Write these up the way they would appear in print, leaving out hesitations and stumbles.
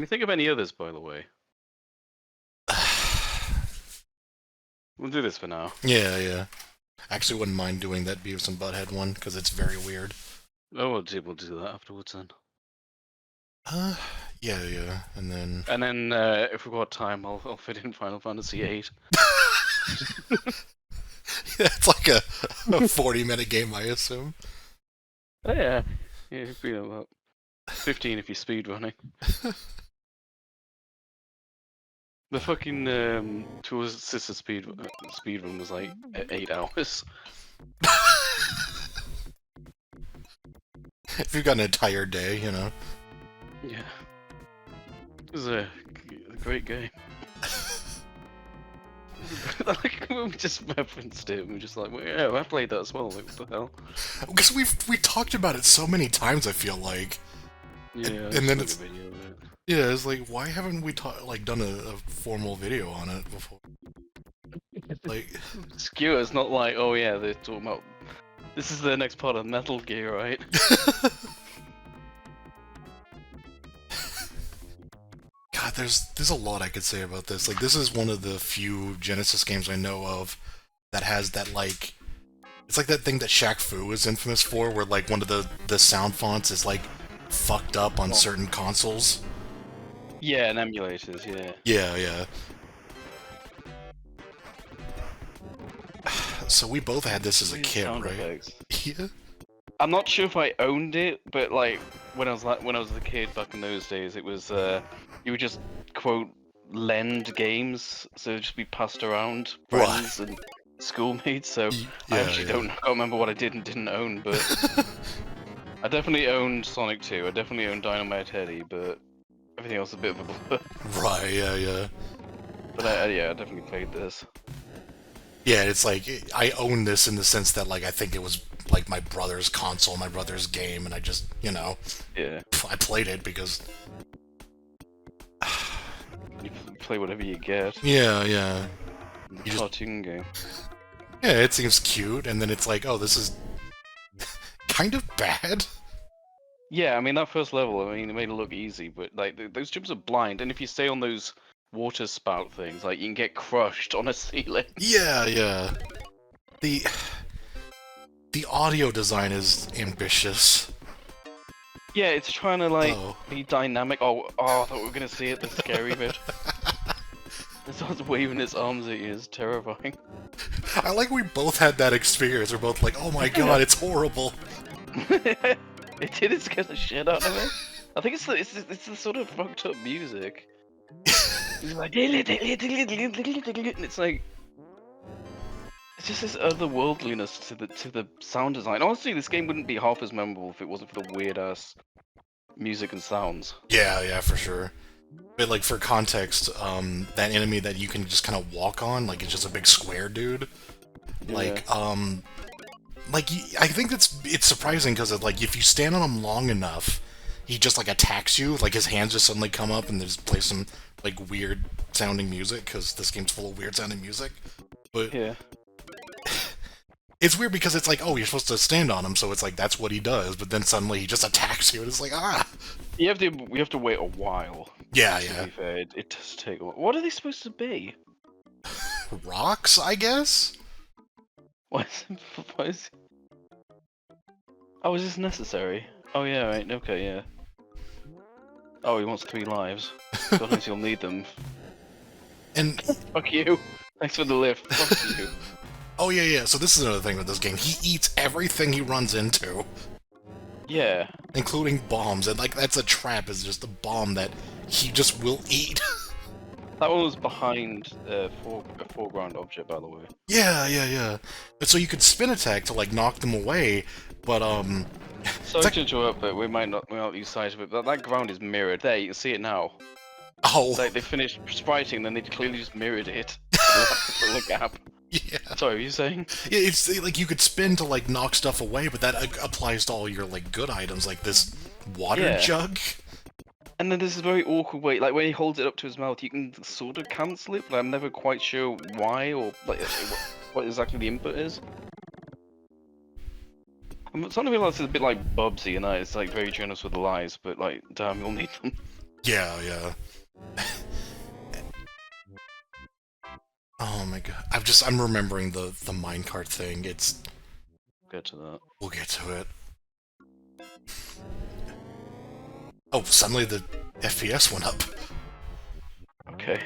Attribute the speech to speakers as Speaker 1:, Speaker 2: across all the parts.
Speaker 1: you think of any others, by the way? We'll do this for now.
Speaker 2: Yeah, yeah. Actually, wouldn't mind doing that Beavis and Butthead one because it's very weird.
Speaker 1: Oh, we'll do that afterwards then.
Speaker 2: Uh, yeah, yeah, and then
Speaker 1: And then, if we've got time, I'll fit in Final Fantasy VIII.
Speaker 2: it's like a 40-minute game, I assume.
Speaker 1: Oh, yeah. Yeah, you know, about 15 if you're speedrunning. The fucking Tour Sister speedrun was like 8 hours.
Speaker 2: If you've got an entire day, you know.
Speaker 1: Yeah. It was a great game. Like, we just referenced it, and we were just like, well, yeah, I played that as well, like, what the hell?
Speaker 2: Because we talked about it so many times, I feel like.
Speaker 1: Yeah,
Speaker 2: and then
Speaker 1: made
Speaker 2: it's
Speaker 1: a video of it.
Speaker 2: yeah, it's like, why haven't we done a formal video on it before? Like,
Speaker 1: Skewer, it's not like, oh yeah, they're talking about, this is the next part of Metal Gear, right?
Speaker 2: God, there's a lot I could say about this. Like, this is one of the few Genesis games I know of that has that, like, it's like that thing that Shaq Fu is infamous for, where like one of the sound fonts is like fucked up on certain consoles.
Speaker 1: Yeah, and emulators, yeah.
Speaker 2: Yeah, yeah. So we both had this as a kid,
Speaker 1: Sound
Speaker 2: right?
Speaker 1: effects.
Speaker 2: Yeah.
Speaker 1: I'm not sure if I owned it, but like when I was a kid back in those days, it was you would just quote lend games, so it'd just be passed around friends and schoolmates. So I actually can't remember what I did and didn't own, but I definitely owned Sonic 2. I definitely owned Dynamite Headdy, but everything else is a bit of a blur.
Speaker 2: Right, yeah, yeah.
Speaker 1: But yeah, I definitely played this.
Speaker 2: Yeah, it's like, I own this in the sense that, like, I think it was, like, my brother's console, my brother's game, and I just, you know,
Speaker 1: Yeah.
Speaker 2: I played it because...
Speaker 1: You play whatever you get.
Speaker 2: Yeah, yeah.
Speaker 1: The cartoon game.
Speaker 2: Yeah, it seems cute, and then it's like, oh, this is kind of bad.
Speaker 1: Yeah, I mean, that first level, I mean, it made it look easy, but, like, those jumps are blind, and if you stay on those water spout things, like, you can get crushed on a ceiling.
Speaker 2: Yeah, yeah. The audio design is ambitious.
Speaker 1: Yeah, it's trying to, like, be dynamic. Oh, I thought we were gonna see it, the scary bit. It starts waving its arms at you, it's terrifying.
Speaker 2: I like we both had that experience. We're both like, oh my god, it's horrible.
Speaker 1: It did scare the shit out of me. I think it's the sort of fucked up music. It's like, and it's like, it's just this otherworldliness to the sound design. Honestly, this game wouldn't be half as memorable if it wasn't for the weird ass music and sounds.
Speaker 2: Yeah, yeah, for sure. But like for context, that enemy that you can just kind of walk on, like it's just a big square dude. Like, like I think it's surprising because like if you stand on him long enough, he just like attacks you. Like his hands just suddenly come up and just play some like weird sounding music because this game's full of weird sounding music. But
Speaker 1: yeah,
Speaker 2: it's weird because it's like, oh, you're supposed to stand on him, so it's like that's what he does. But then suddenly he just attacks you, and it's like, ah.
Speaker 1: you have to wait a while.
Speaker 2: Yeah,
Speaker 1: to
Speaker 2: yeah.
Speaker 1: be fair, it does take a while. What are they supposed to be?
Speaker 2: Rocks, I guess.
Speaker 1: What is Oh, is this necessary? Oh yeah, right. Okay, yeah. Oh, he wants 3 lives. God knows you'll need them.
Speaker 2: And
Speaker 1: Fuck you. Thanks for the lift. Fuck you.
Speaker 2: oh yeah, yeah. So this is another thing with this game. He eats everything he runs into,
Speaker 1: Yeah.
Speaker 2: including bombs. And like that's a trap. Is just a bomb that he just will eat.
Speaker 1: That one was behind a foreground object, by the way.
Speaker 2: Yeah, yeah, yeah. But so you could spin attack to like knock them away, but
Speaker 1: Sorry to interrupt, but we might not lose sight of it. But that ground is mirrored. There, you can see it now.
Speaker 2: Oh.
Speaker 1: Like they finished spriting, then they clearly just mirrored it. The gap.
Speaker 2: Yeah.
Speaker 1: Sorry, what were you saying?
Speaker 2: Yeah, it's like you could spin to like knock stuff away, but that applies to all your like good items, like this water jug.
Speaker 1: And then there's a very awkward way, like when he holds it up to his mouth, you can sort of cancel it, but I'm never quite sure why or like what exactly the input is. I'm starting to realize it's a bit like Bubsy, and it's like very generous with the lies, but like, damn, you'll need them.
Speaker 2: Yeah, yeah. Oh my god. I'm remembering the minecart thing.
Speaker 1: Get to that.
Speaker 2: We'll get to it. Oh, suddenly the FPS went up.
Speaker 1: Okay.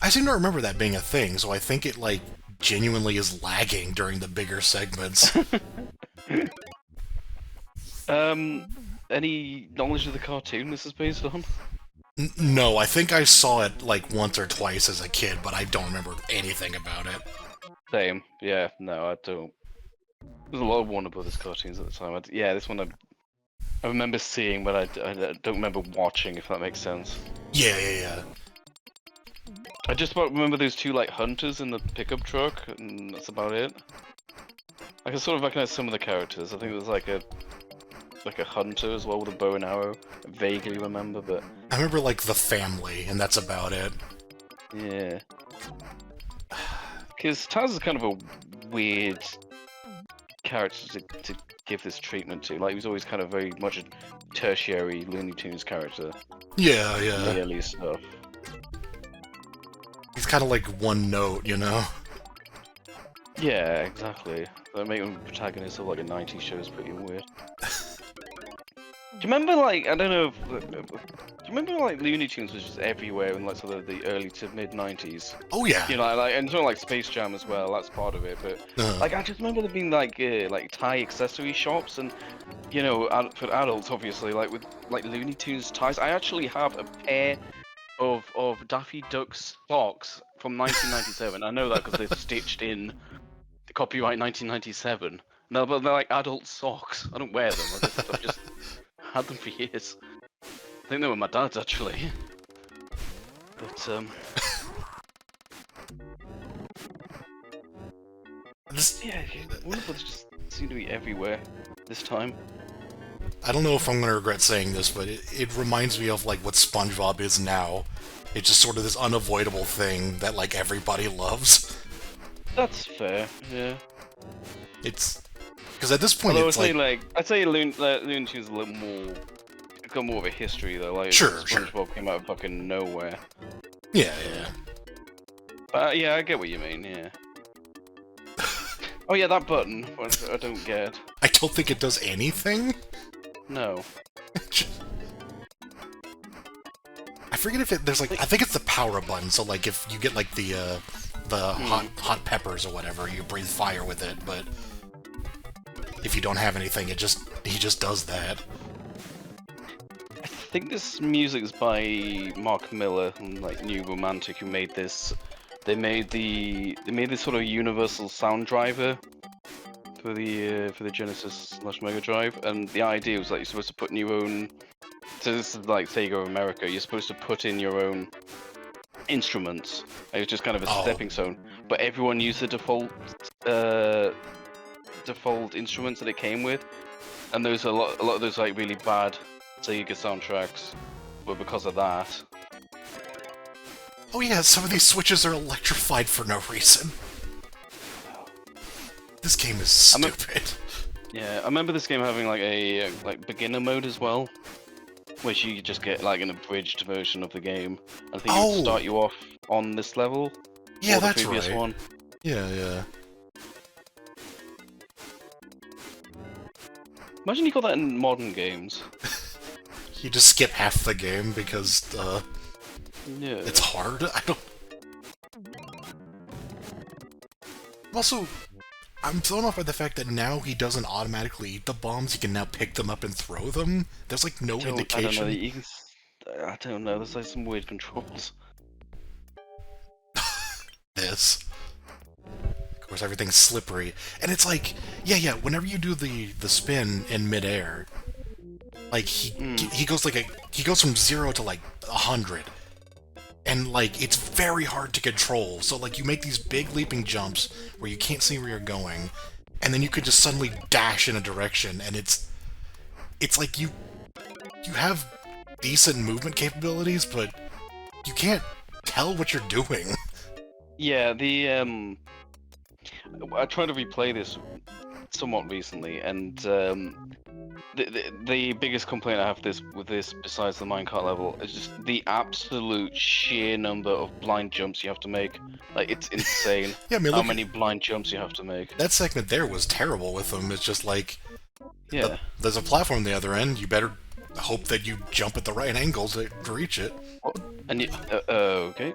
Speaker 2: I seem to remember that being a thing, so I think it, like, genuinely is lagging during the bigger segments.
Speaker 1: Any knowledge of the cartoon this is based on?
Speaker 2: No, I think I saw it, like, once or twice as a kid, but I don't remember anything about it.
Speaker 1: Same. Yeah. No, I don't. There's a lot of Warner Brothers cartoons at the time. Yeah, this one I remember seeing, but I don't remember watching. If that makes sense.
Speaker 2: Yeah, yeah, yeah.
Speaker 1: I just about remember those two like hunters in the pickup truck, and that's about it. I can sort of recognize some of the characters. I think it was like a hunter as well with a bow and arrow. I vaguely remember, but
Speaker 2: I remember, like, the family, and that's about it.
Speaker 1: yeah. Because Taz is kind of a weird character to give this treatment to. Like, he was always kind of very much a tertiary Looney Tunes character.
Speaker 2: Yeah,
Speaker 1: In the
Speaker 2: yeah.
Speaker 1: early stuff.
Speaker 2: He's kind of like one note, you know?
Speaker 1: Yeah, exactly. That make him protagonist of like a 90s show is pretty weird. Do you remember, like, I don't know if, do you remember, like, Looney Tunes was just everywhere in, like, sort of the early to mid-90s?
Speaker 2: Oh, yeah.
Speaker 1: You know, like, and sort of, like, Space Jam as well, that's part of it, but, like, I just remember there being, like, tie accessory shops, and, you know, for adults, obviously, like, with, like, Looney Tunes ties. I actually have a pair of Daffy Duck's socks from 1997. I know that because they're stitched in the copyright 1997. No, but they're, like, adult socks. I don't wear them, I've just had them for years. I think they were my dad's actually. But yeah, Warner Brothers just seem to be everywhere this time.
Speaker 2: I don't know if I'm gonna regret saying this, but it reminds me of, like, what SpongeBob is now. It's just sort of this unavoidable thing that, like, everybody loves.
Speaker 1: That's fair, yeah.
Speaker 2: It's... Because at this point,
Speaker 1: Although
Speaker 2: it's like...
Speaker 1: I'd say Looney Tunes is a little more... got more of a history though, like
Speaker 2: Sure,
Speaker 1: SpongeBob came out of fucking nowhere.
Speaker 2: Yeah, yeah.
Speaker 1: Yeah, I get what you mean, yeah. Oh yeah, that button, I don't get.
Speaker 2: I don't think it does anything.
Speaker 1: No.
Speaker 2: I forget if there's like... I think it's the power button, so like if you get like the hot peppers or whatever, you breathe fire with it, but... If you don't have anything, he just does that.
Speaker 1: I think this music is by Mark Miller and like New Romantic, who made this. They made this sort of universal sound driver for the Genesis / Mega Drive, and the idea was that you're supposed to put in your own. So this is like Sega America. You're supposed to put in your own instruments. It was just kind of a stepping stone, but everyone used the default instruments that it came with, and there's a lot of those like really bad Sega soundtracks were because of that.
Speaker 2: Oh yeah, some of these switches are electrified for no reason. This game is stupid.
Speaker 1: Yeah, I remember this game having like a beginner mode as well, which you just get like an abridged version of the game. I think it would start you off on this level.
Speaker 2: Yeah,
Speaker 1: or the
Speaker 2: that's
Speaker 1: previous
Speaker 2: right.
Speaker 1: one.
Speaker 2: Yeah, yeah.
Speaker 1: Imagine you got that in modern games.
Speaker 2: You just skip half the game because,
Speaker 1: Yeah.
Speaker 2: it's hard? I don't... Also, I'm thrown off by the fact that now he doesn't automatically eat the bombs, he can now pick them up and throw them? There's like no indication.
Speaker 1: I don't know, there's like some weird controls.
Speaker 2: This. Of course, everything's slippery. And it's like, yeah, whenever you do the spin in midair, like, he goes like he goes from 0 to like 100. And like, it's very hard to control. So like, you make these big leaping jumps where you can't see where you're going, and then you could just suddenly dash in a direction, and it's like you have decent movement capabilities, but you can't tell what you're doing.
Speaker 1: Yeah, I tried to replay this somewhat recently, and the biggest complaint I have with this, besides the minecart level, is just the absolute sheer number of blind jumps you have to make. Like, it's insane
Speaker 2: Yeah, I mean,
Speaker 1: how
Speaker 2: look,
Speaker 1: many blind jumps you have to make.
Speaker 2: that segment there was terrible with them. It's just like,
Speaker 1: Yeah.
Speaker 2: there's a platform on the other end, you better hope that you jump at the right angle to reach it.
Speaker 1: And you, okay.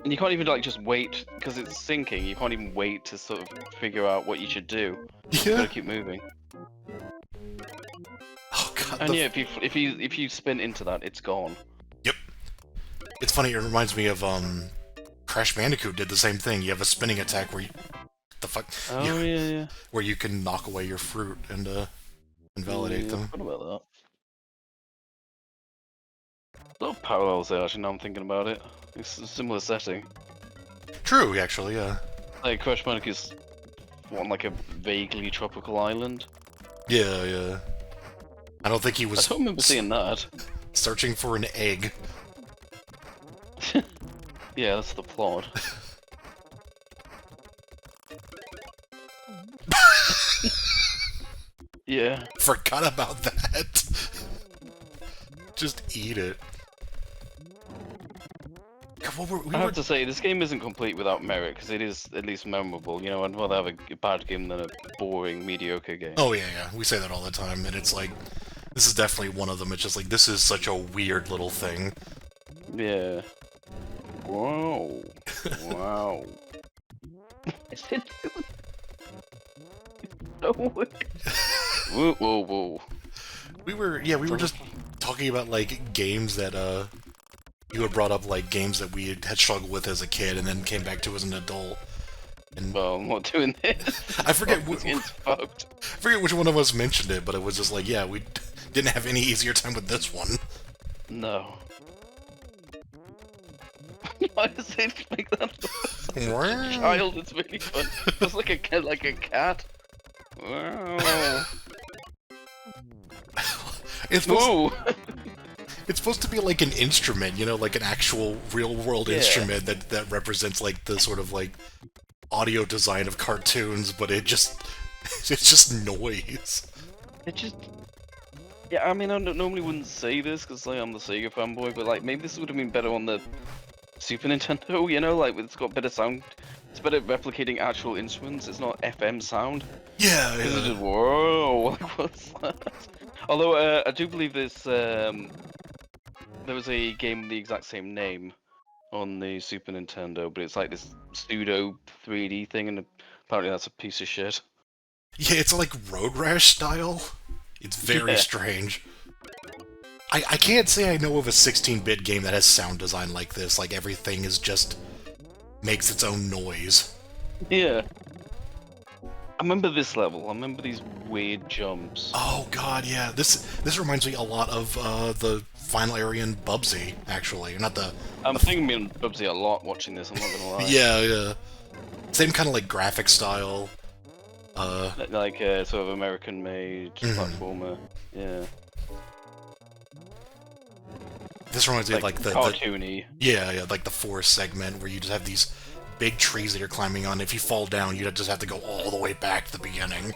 Speaker 1: And you can't even, like, just wait, because it's sinking, you can't even wait to sort of figure out what you should do. You
Speaker 2: Yeah.
Speaker 1: gotta keep moving.
Speaker 2: Oh god.
Speaker 1: And yeah, if you spin into that, it's gone.
Speaker 2: Yep. It's funny, it reminds me of, Crash Bandicoot did the same thing. You have a spinning attack where you... The fuck?
Speaker 1: Oh, yeah.
Speaker 2: Where you can knock away your fruit and invalidate them.
Speaker 1: What about that? A lot of parallels there, actually, now I'm thinking about it. It's a similar setting.
Speaker 2: True, actually, yeah.
Speaker 1: Like, Crash Bandicoot's on, like, a vaguely tropical island.
Speaker 2: Yeah. I don't think he was...
Speaker 1: I don't remember seeing that.
Speaker 2: Searching for an egg.
Speaker 1: Yeah, that's the plot. Yeah.
Speaker 2: Forgot about that. Just eat it. God,
Speaker 1: I have to say, this game isn't complete without merit, because it is at least memorable. You know, I'd rather have a bad game than a boring, mediocre game.
Speaker 2: Oh yeah, we say that all the time, and it's like, this is definitely one of them. It's just like, this is such a weird little thing.
Speaker 1: Yeah. Whoa. Wow. Is it so weird? Whoa.
Speaker 2: We were just talking about, like, games that, you had brought up, like, games that we had struggled with as a kid and then came back to as an adult. And
Speaker 1: Well, I'm not doing this.
Speaker 2: I forget
Speaker 1: It's fucked.
Speaker 2: I forget which one of us mentioned it, but it was just like, yeah, we didn't have any easier time with this one.
Speaker 1: No. Why does it make that noise? Child, it's really fun. It's like a cat. Wow.
Speaker 2: It's
Speaker 1: Whoa.
Speaker 2: supposed to be like an instrument, you know, like an actual real-world instrument that represents, like, the sort of, like, audio design of cartoons, but it's just noise.
Speaker 1: It just... Yeah, I mean, I normally wouldn't say this, because, like, I'm the Sega fanboy, but, like, maybe this would have been better on the Super Nintendo, you know? Like, it's got better sound. It's better replicating actual instruments. It's not FM sound.
Speaker 2: Yeah.
Speaker 1: Because it's just, whoa, like, what's that? Although, I do believe this, there was a game with the exact same name on the Super Nintendo, but it's like this pseudo 3D thing, and apparently that's a piece of shit.
Speaker 2: Yeah, it's like Road Rash style. It's very strange. I can't say I know of a 16-bit game that has sound design like this. Like, everything is just... makes its own noise.
Speaker 1: Yeah. I remember this level. I remember these weird jumps.
Speaker 2: Oh god, yeah. This reminds me a lot of the final area in Bubsy, actually. Not the...
Speaker 1: I'm thinking me and Bubsy a lot watching this, I'm not gonna lie.
Speaker 2: Yeah. Same kind of, like, graphic style.
Speaker 1: Like sort of American-made platformer. Yeah.
Speaker 2: This reminds me of, like, the
Speaker 1: cartoony.
Speaker 2: Yeah, like the forest segment where you just have these big trees that you're climbing on. If you fall down, you just have to go all the way back to the beginning.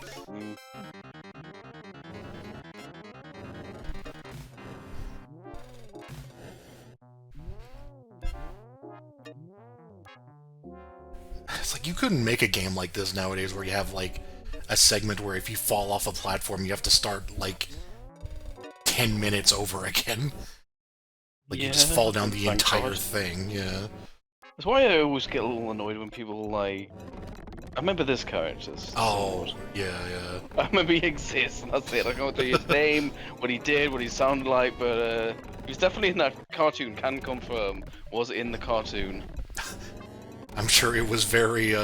Speaker 2: It's like, you couldn't make a game like this nowadays where you have, like, a segment where if you fall off a platform, you have to start, like, 10 minutes over again. Like, you just fall down the entire thing, yeah.
Speaker 1: That's why I always get a little annoyed when people, like... I remember this character.
Speaker 2: Oh, yeah.
Speaker 1: I remember he exists, and that's it. I can't tell you his name, what he did, what he sounded like, but he was definitely in that cartoon, can confirm, was in the cartoon.
Speaker 2: I'm sure it was very,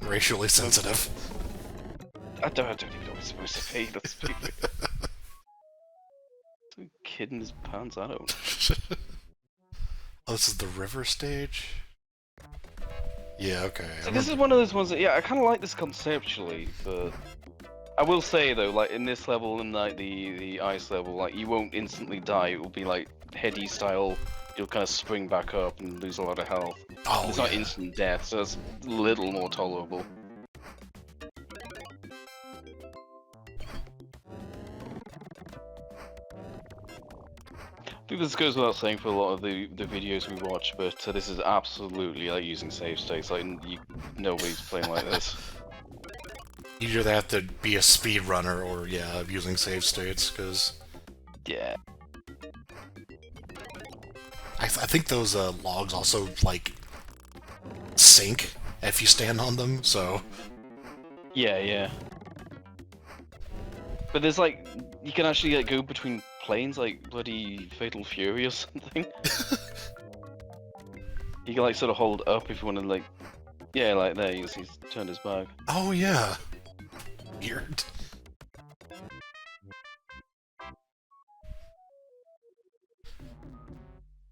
Speaker 2: racially sensitive.
Speaker 1: I don't even know what it's supposed to be, let's be real. Some kid in his pants, I don't.
Speaker 2: Oh, this is the river stage? Yeah, okay.
Speaker 1: So this is one of those ones that, yeah, I kind of like this conceptually, but... I will say, though, like, in this level and, like, the ice level, like, you won't instantly die, it will be, like, heady style, you'll kind of spring back up and lose a lot of health.
Speaker 2: Oh,
Speaker 1: it's not instant death, so it's a little more tolerable. think this goes without saying for a lot of the videos we watch, but this is absolutely like using save states. Like nobody's playing like this.
Speaker 2: You either have to be a speedrunner or, yeah, using save states, because...
Speaker 1: Yeah.
Speaker 2: I think those logs also, like, sink if you stand on them, so...
Speaker 1: Yeah, yeah. But there's like, you can actually like go between planes like bloody Fatal Fury or something. You can like sort of hold up if you want to like, yeah, like there, you see he's turned his back.
Speaker 2: Oh, yeah. Weird.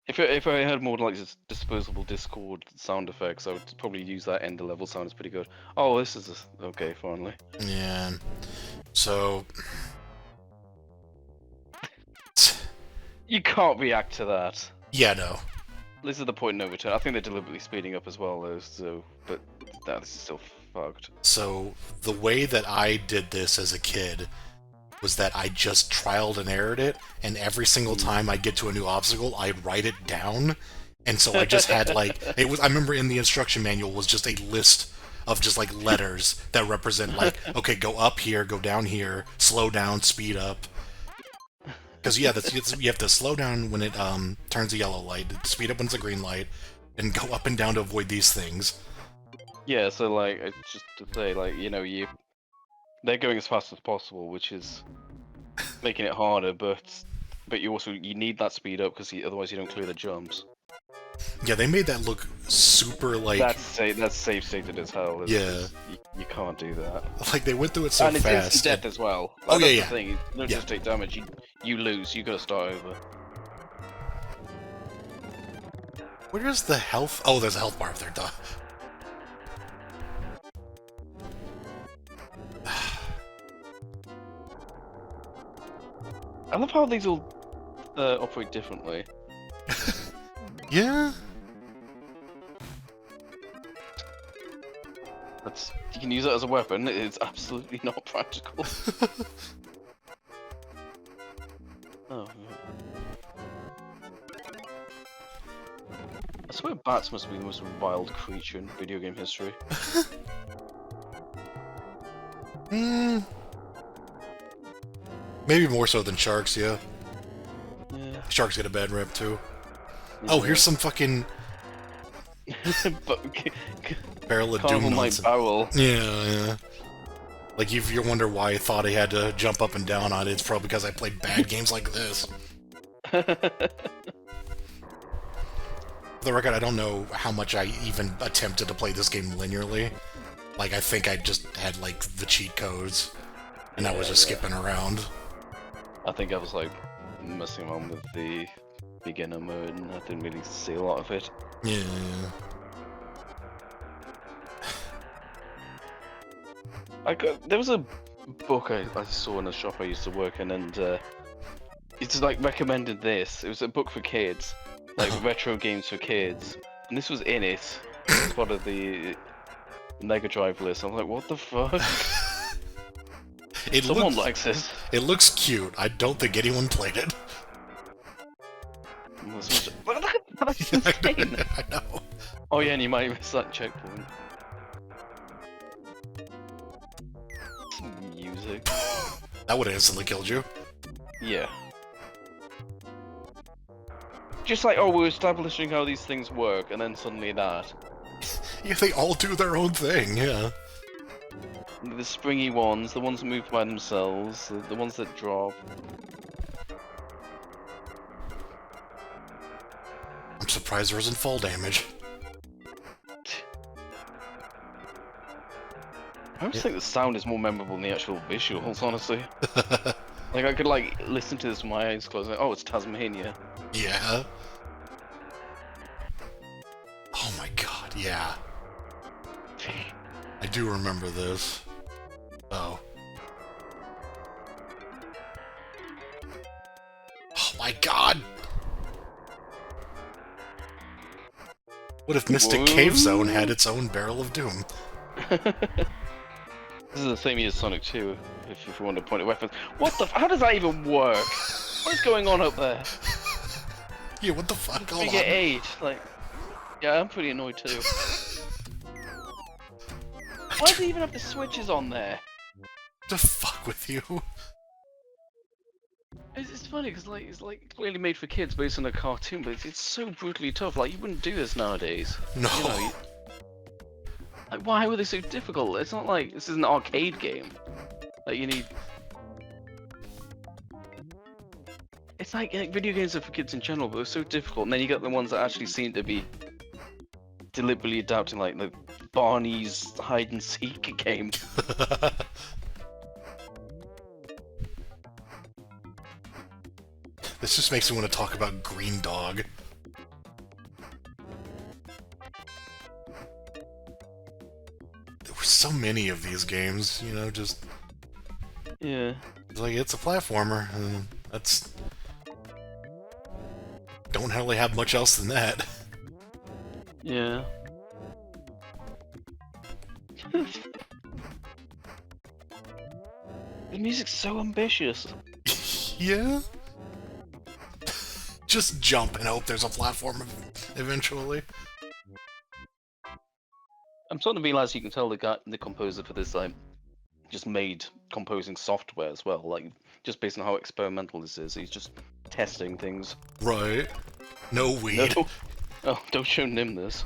Speaker 1: If I had more like disposable Discord sound effects, I would probably use that end of level sound. It's pretty good. Oh, this is okay. Finally.
Speaker 2: Yeah. So...
Speaker 1: You can't react to that.
Speaker 2: Yeah, no.
Speaker 1: This is the point of no return. I think they're deliberately speeding up as well, though. So, but that is still fucked.
Speaker 2: So, the way that I did this as a kid was that I just trialed and errored it, and every single time I get to a new obstacle, I write it down. And so I just had like I remember in the instruction manual was just a list of just like letters that represent like, okay, go up here, go down here, slow down, speed up. Because yeah, you have to slow down when it turns a yellow light, speed up when it's a green light, and go up and down to avoid these things.
Speaker 1: Yeah, so like, it's just to say, like, you know, they're going as fast as possible, which is making it harder, but you need that speed up because otherwise you don't clear the jumps.
Speaker 2: Yeah, they made that look super like...
Speaker 1: That's safe stated as hell.
Speaker 2: Yeah.
Speaker 1: You can't do that.
Speaker 2: Like, they went through it so
Speaker 1: and it's
Speaker 2: fast.
Speaker 1: instant death as well.
Speaker 2: Oh,
Speaker 1: That's
Speaker 2: yeah.
Speaker 1: The thing. You don't just take damage, you lose, you gotta start over.
Speaker 2: Where is the health? Oh, there's a health bar up there, duh.
Speaker 1: I love how these all operate differently.
Speaker 2: Yeah?
Speaker 1: You can use it as a weapon, it's absolutely not practical. Oh, I swear bats must be the most wild creature in video game history.
Speaker 2: Maybe more so than sharks, yeah.
Speaker 1: Yeah.
Speaker 2: Sharks get a bad rep, too. Oh, here's some fucking... Barrel of Doom nonsense.
Speaker 1: Barrel.
Speaker 2: Yeah. Like, if you wonder why I thought I had to jump up and down on it, it's probably because I played bad games like this. For the record, I don't know how much I even attempted to play this game linearly. Like, I think I just had, like, the cheat codes, and I was just skipping around.
Speaker 1: I think I was, like, messing around with the beginner mode, and I didn't really see a lot of it.
Speaker 2: Yeah.
Speaker 1: There was a book I saw in a shop I used to work in, and it's like recommended this. It was a book for kids, like retro games for kids, and this was in it as part of the Mega Drive list. I'm like, what the fuck? Someone likes this.
Speaker 2: It looks cute. I don't think anyone played it.
Speaker 1: Look at that, that's insane.
Speaker 2: I know.
Speaker 1: Oh yeah, and you might miss that checkpoint. Music.
Speaker 2: That would have instantly killed you.
Speaker 1: Yeah. Just like, oh, we're establishing how these things work, and then suddenly that.
Speaker 2: Yeah, they all do their own thing, yeah.
Speaker 1: The springy ones, the ones that move by themselves, the ones that drop.
Speaker 2: I'm surprised there isn't fall damage.
Speaker 1: I always think the sound is more memorable than the actual visuals, honestly. Like, I could, like, listen to this with my eyes closed, like, oh, it's Taz-Mania.
Speaker 2: Yeah. Oh my god, yeah. I do remember this. Oh. Oh my god! What if Mystic Cave Zone had its own Barrel of Doom?
Speaker 1: This is the same year as Sonic 2, if you want to point at weapons. What the how does that even work? What is going on up there?
Speaker 2: Yeah, what the fuck? Hold
Speaker 1: You
Speaker 2: on.
Speaker 1: get 8, like... Yeah, I'm pretty annoyed too. Why do they even have the switches on there?
Speaker 2: To fuck with you.
Speaker 1: It's funny because like it's like clearly made for kids based on a cartoon, but it's so brutally tough. Like you wouldn't do this nowadays.
Speaker 2: No.
Speaker 1: You know, like why were they so difficult? It's not like this is an arcade game. Like you need. It's like video games are for kids in general, but they're so difficult. And then you got the ones that actually seem to be deliberately adapting, like the Barney's hide and seek game.
Speaker 2: This just makes me want to talk about Green Dog. There were so many of these games, you know, just...
Speaker 1: Yeah.
Speaker 2: It's like, it's a platformer, and that's... Don't really have much else than that.
Speaker 1: Yeah. The music's so ambitious.
Speaker 2: Yeah? Just jump and hope there's a platform eventually.
Speaker 1: I'm starting to realize you can tell the composer for this like just made composing software as well, like just based on how experimental this is. He's just testing things.
Speaker 2: Right. No weed.
Speaker 1: No. Oh, don't show Nim this.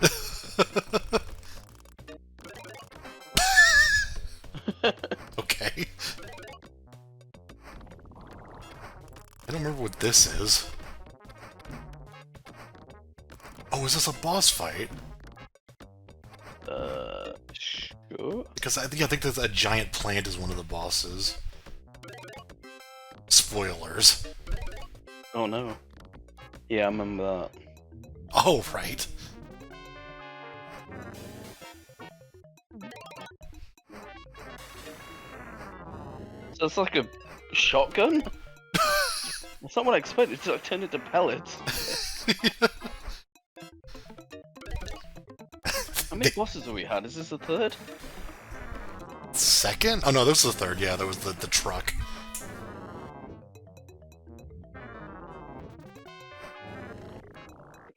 Speaker 2: Okay. I don't remember what this is. Oh, is this a boss fight?
Speaker 1: Sure.
Speaker 2: Because I think that a giant plant is one of the bosses. Spoilers.
Speaker 1: Oh no. Yeah, I remember that.
Speaker 2: Oh, right.
Speaker 1: So it's like a shotgun? That's not what I expected. It's like turned into pellets. How many bosses have we had? Is this the third?
Speaker 2: Second? Oh no, this was the third. Yeah, there was the truck.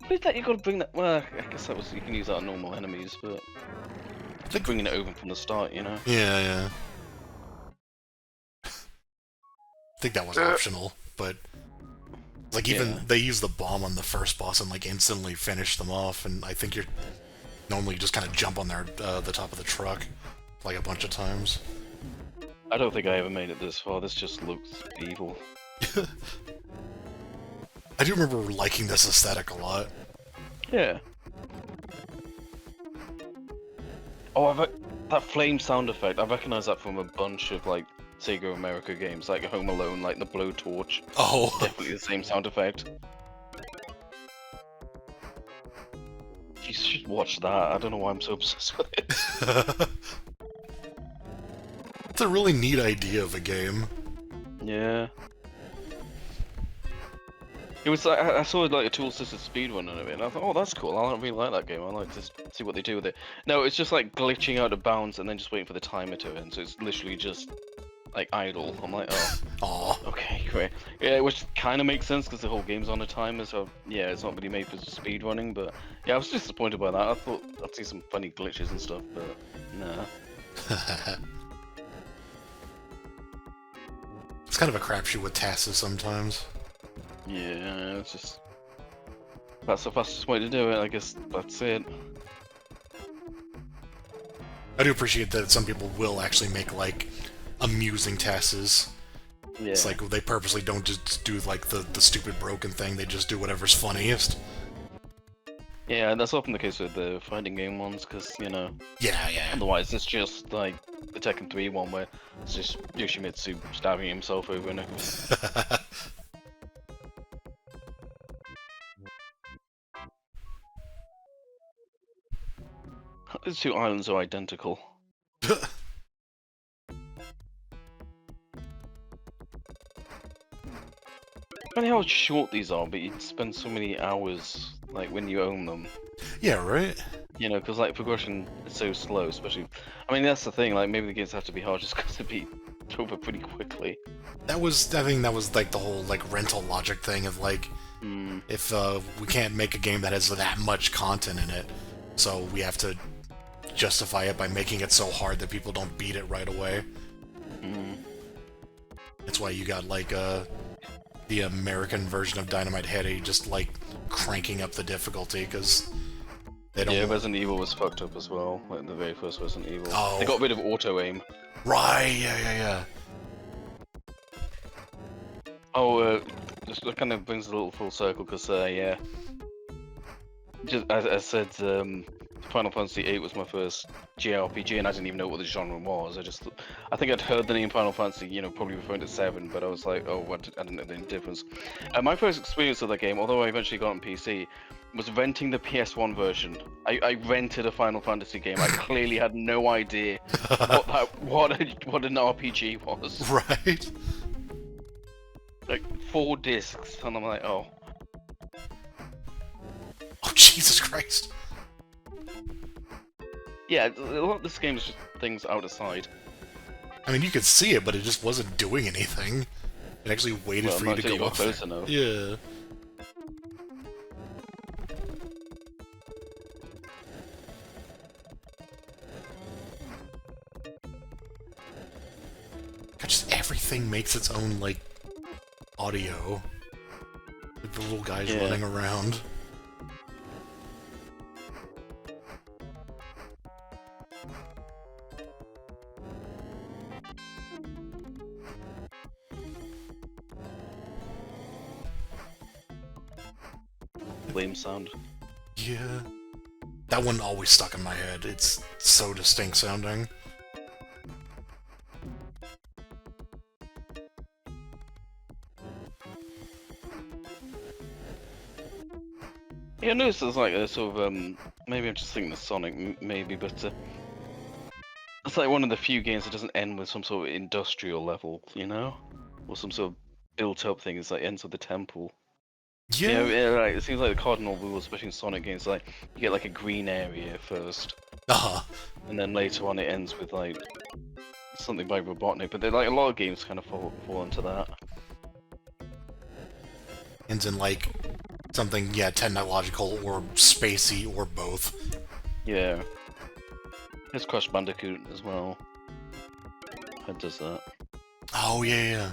Speaker 1: With that, you gotta bring that. Well, I guess that was you can use that on normal enemies, but
Speaker 2: I think
Speaker 1: bringing it over from the start, you know.
Speaker 2: Yeah. I think that was optional, but like even they use the bomb on the first boss and like instantly finish them off, and I think you're normally just kind of jump on their the top of the truck like a bunch of times.
Speaker 1: I don't think I ever made it this far. This just looks evil.
Speaker 2: I do remember liking this aesthetic a lot.
Speaker 1: Yeah. Oh, that flame sound effect. I recognize that from a bunch of like Sega America games, like Home Alone, like the blowtorch.
Speaker 2: Oh,
Speaker 1: Definitely the same sound effect. You should watch that. I don't know why I'm so obsessed with it.
Speaker 2: it's a really neat idea of a game.
Speaker 1: Yeah. It was like I saw like a tool-assisted speedrun of it, and I thought, oh, that's cool. I don't really like that game. I like to see what they do with it. No, it's just like glitching out of bounds and then just waiting for the timer to end. So it's literally just like idle. I'm like, oh,
Speaker 2: Aw.
Speaker 1: okay, great. Yeah, which kind of makes sense because the whole game's on a timer. So yeah, it's not really made for speedrunning. But yeah, I was disappointed by that. I thought I'd see some funny glitches and stuff, but nah.
Speaker 2: It's kind of a crapshoot with TASes sometimes.
Speaker 1: Yeah, it's just that's the fastest way to do it. I guess that's it.
Speaker 2: I do appreciate that some people will actually make like amusing TASes.
Speaker 1: Yeah.
Speaker 2: It's like they purposely don't just do like the stupid broken thing. They just do whatever's funniest.
Speaker 1: Yeah, and that's often the case with the fighting game ones, because, you know,
Speaker 2: Yeah.
Speaker 1: otherwise it's just like the Tekken 3 one where it's just Yoshimitsu stabbing himself over and over. These two islands are identical. Funny how short these are, but you spend so many hours, like, when you own them.
Speaker 2: Yeah, right?
Speaker 1: You know, because, like, progression is so slow, especially... I mean, that's the thing, like, maybe the games have to be hard just because they'd be over pretty quickly.
Speaker 2: I think that was like the whole like rental logic thing of like
Speaker 1: Mm.
Speaker 2: If we can't make a game that has that much content in it, so we have to justify it by making it so hard that people don't beat it right away.
Speaker 1: Mm.
Speaker 2: That's why you got like the American version of Dynamite Heady just like cranking up the difficulty because they don't.
Speaker 1: Yeah, Resident Evil was fucked up as well. Like the very first Resident Evil.
Speaker 2: Oh.
Speaker 1: They got rid of auto aim.
Speaker 2: Right, yeah.
Speaker 1: Oh, this kind of brings a little full circle because yeah, just as I said, Final Fantasy VIII was my first JRPG, and I didn't even know what the genre was. I think I'd heard the name Final Fantasy, you know, probably referring to 7, but I was like, oh, what? I didn't know the difference. My first experience of that game, although I eventually got on PC, was renting the PS1 version. I rented a Final Fantasy game. I clearly had no idea what an RPG was.
Speaker 2: Right.
Speaker 1: Like 4 discs, and I'm like, oh.
Speaker 2: Oh, Jesus Christ.
Speaker 1: Yeah, a lot of this game is just things out of sight.
Speaker 2: I mean, you could see it, but it just wasn't doing anything. It actually waited for you to go up there.
Speaker 1: Enough.
Speaker 2: Yeah. Just everything makes its own, like, audio. Like the little guys running around.
Speaker 1: Flame sound.
Speaker 2: Yeah. That one always stuck in my head. It's so distinct sounding.
Speaker 1: Yeah, I noticed there's like a sort of, maybe I'm just thinking of Sonic, maybe, but it's like one of the few games that doesn't end with some sort of industrial level, you know? Or some sort of built-up thing, it's like ends with the temple.
Speaker 2: Yeah.
Speaker 1: You know, like, it seems like the cardinal rule, especially in Sonic games, like, you get like a green area first, and then later on it ends with like something by Robotnik, but they're like a lot of games kind of fall into that.
Speaker 2: Ends in like something, yeah, technological or spacey or both.
Speaker 1: Yeah. There's Crash Bandicoot as well. How does that?
Speaker 2: Oh, yeah.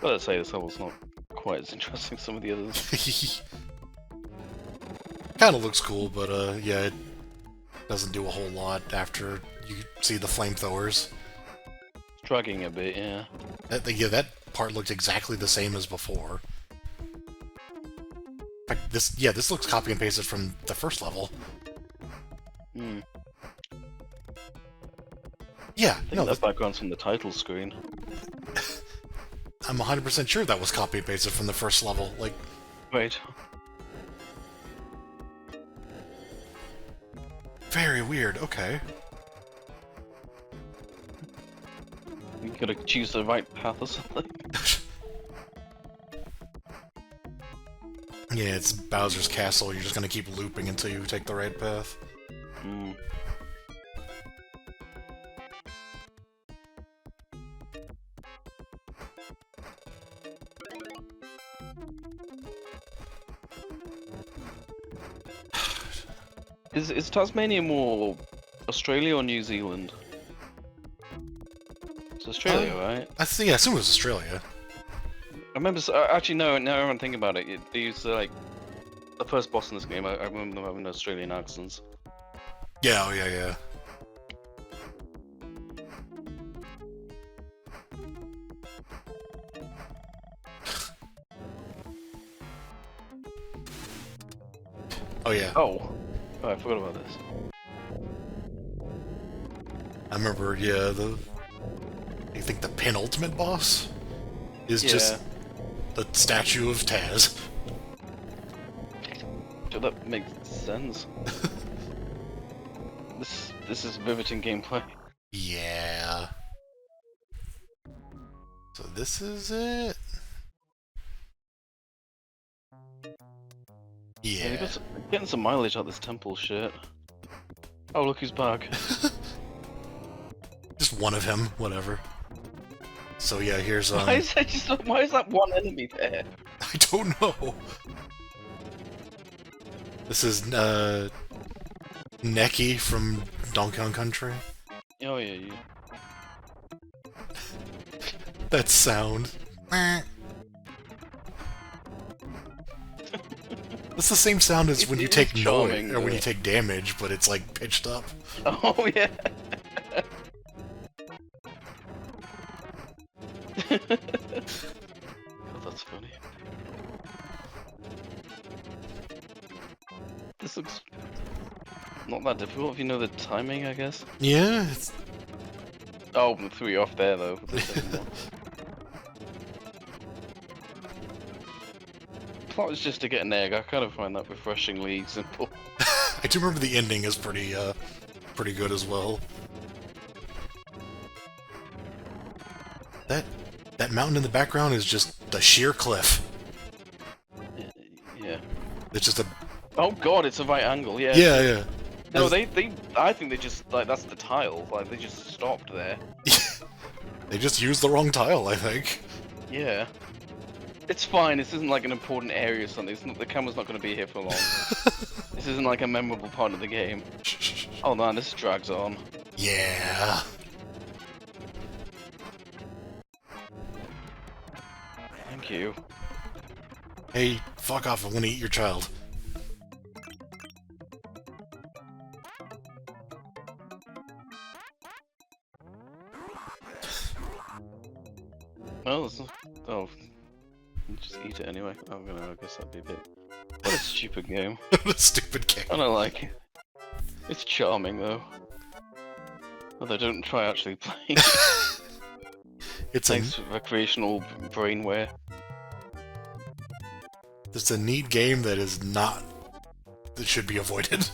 Speaker 1: Gotta say, this level's not quite as interesting as some of the others.
Speaker 2: Kinda looks cool, but yeah, it doesn't do a whole lot after you see the flamethrowers.
Speaker 1: It's dragging a bit, yeah.
Speaker 2: Yeah, that part looked exactly the same as before. In fact, this looks copy and pasted from the first level.
Speaker 1: Hmm.
Speaker 2: Yeah,
Speaker 1: I think that background's from the title screen.
Speaker 2: I'm 100% sure that was copy and pasted from the first level. Like,
Speaker 1: Wait.
Speaker 2: very weird. Okay.
Speaker 1: You gotta choose the right path or something.
Speaker 2: Yeah, it's Bowser's Castle. You're just gonna keep looping until you take the right path.
Speaker 1: Hmm. Is Taz-Mania more Australia or New Zealand? It's Australia, right?
Speaker 2: I assume it was Australia.
Speaker 1: I remember. Actually, no. Now I'm thinking about it. They used to, like, the first boss in this game. I remember them having Australian accents.
Speaker 2: Yeah, oh yeah. Oh yeah.
Speaker 1: Oh, I forgot about this.
Speaker 2: I remember. Yeah, I think the penultimate boss is just the statue of Taz.
Speaker 1: So that makes sense. This is riveting gameplay.
Speaker 2: Yeah. So this is it. Yeah.
Speaker 1: You're getting some mileage out of this temple shit. Oh, look who's back.
Speaker 2: Just one of him, whatever. So yeah, here's
Speaker 1: Why is that one enemy there?
Speaker 2: I don't know. This is Neki from Donkey Kong Country.
Speaker 1: Oh yeah.
Speaker 2: That sound. That's the same sound as when you take noise, or when you take damage, but it's like pitched up.
Speaker 1: Oh yeah. Oh, that's funny. This looks not that difficult if you know the timing, I guess.
Speaker 2: Yeah.
Speaker 1: Oh, the 3 off there though. The second one. Plot is just to get an egg. I kind of find that refreshingly simple.
Speaker 2: I do remember the ending is pretty good as well. That mountain in the background is just the sheer cliff.
Speaker 1: Yeah.
Speaker 2: It's just a.
Speaker 1: Oh god, it's a right angle. Yeah.
Speaker 2: Yeah.
Speaker 1: No, I think they just like that's the tile. Like they just stopped there.
Speaker 2: They just used the wrong tile, I think.
Speaker 1: Yeah. It's fine. This isn't like an important area or something. The camera's not going to be here for long. This isn't like a memorable part of the game. Oh man, this drags on.
Speaker 2: Yeah.
Speaker 1: Thank you.
Speaker 2: Hey, fuck off! I want to eat your child.
Speaker 1: Well, oh, just eat it anyway. I guess that'd be a bit. What a stupid game.
Speaker 2: What a stupid game.
Speaker 1: I don't like it. It's charming though. Although don't try actually playing.
Speaker 2: It's
Speaker 1: Thanks for recreational brainware.
Speaker 2: It's a neat game that is not. That should be avoided.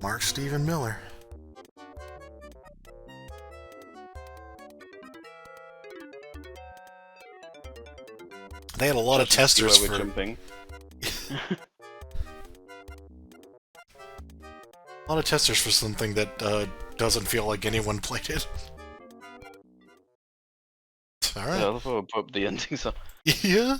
Speaker 2: Mark Steven Miller. They had a lot of testers for.
Speaker 1: Jumping.
Speaker 2: A lot of testers for something that doesn't feel like anyone played it. Alright.
Speaker 1: Yeah, I'll put up the endings up.
Speaker 2: Yeah?